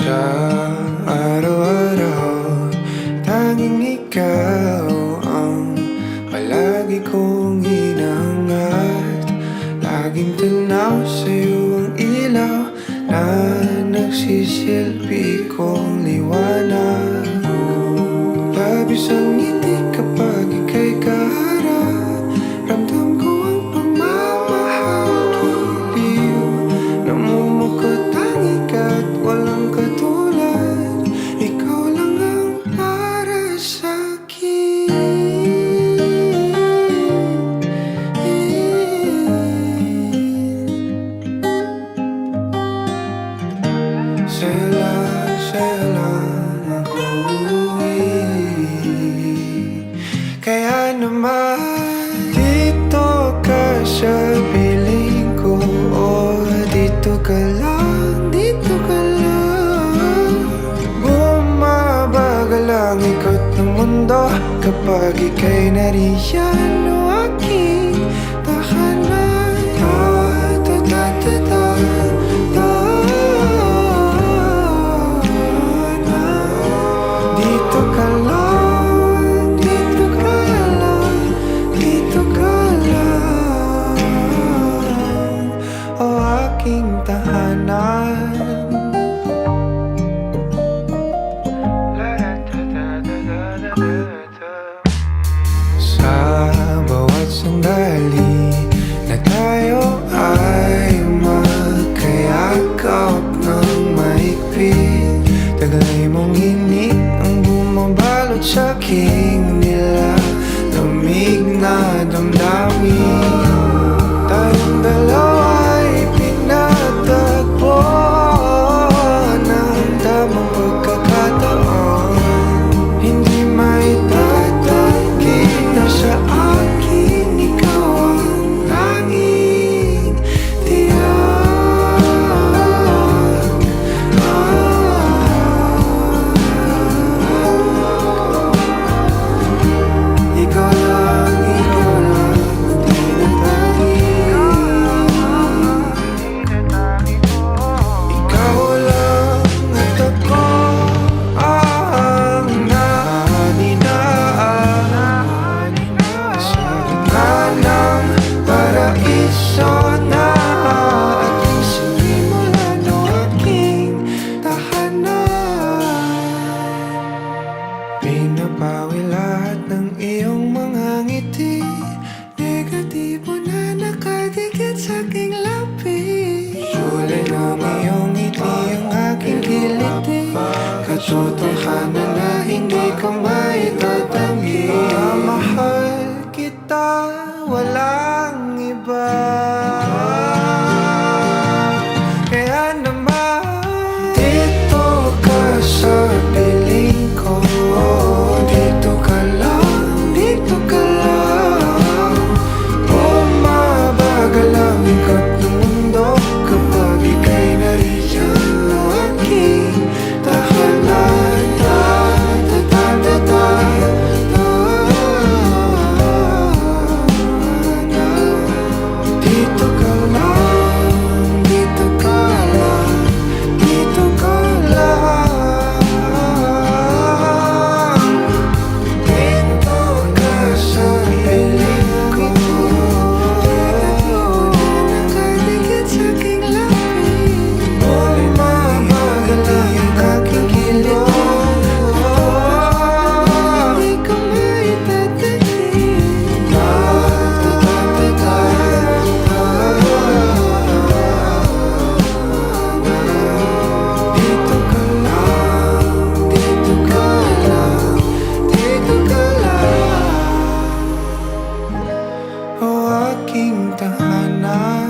Sa araw-araw, tanging ikaw ang palagi kong hinahangat. Laging tanaw sa'yo ang ilaw na nagsisilbi kong liwanag. Labis ang ngiti kapag ika'y kaharap. Ramdam ko ang pagmamahal, giliw. Namumukot ang ikat, walang katulad. Ikaw lang ang para sa'kin. Sa'yo lang ako kaya naman dito ka sa piling ko. Oh, dito ka lang, dito ka lang. Bumabagal ang ikot ng mundo kapag ika'y nariyan. O aking tahanan. Dito ka lang, dito ka lang, dito ka lang. O aking tahanan. Sa bawat sandali na tayo ay magkayakap ng mahigpit, taglay mong hinik ang bumabalot sa aking nilalamig na damdamin. Tayong dalawa'y pinatagpo ng tamang pagkakataon. Hindi maitatanggi na sa akin ikaw ang tanging tiyak. Ikaw lang tinatanggi. Ikaw lang at ako ang naninaan sa gitna ng paraiso na aking sinimulan. O aking tahanan. Pinapawi lahat ng iyong mga ngiti, negatibo na nakadikit sa aking labi. Kulay ng iyong ngiti ang aking kiliti, katotohanan na hindi ko maitatanggi. Mahal kita, walang iba. Kaya naman dito ka sa piling ko. Dito ka lang, dito ka lang. Bumabagal ang ikot ng mundo kapag ika'y nariyan. O aking tahanan. Dito ka lang, dito ka lang, dito ka lang. Dito ka sa piling ko. Nakadikit sa aking labi. Bumabagal ang aking kilong. Hindi ko maitatanggi. Dito ka lang, dito ka lang, dito ka lang. O aking tahanan.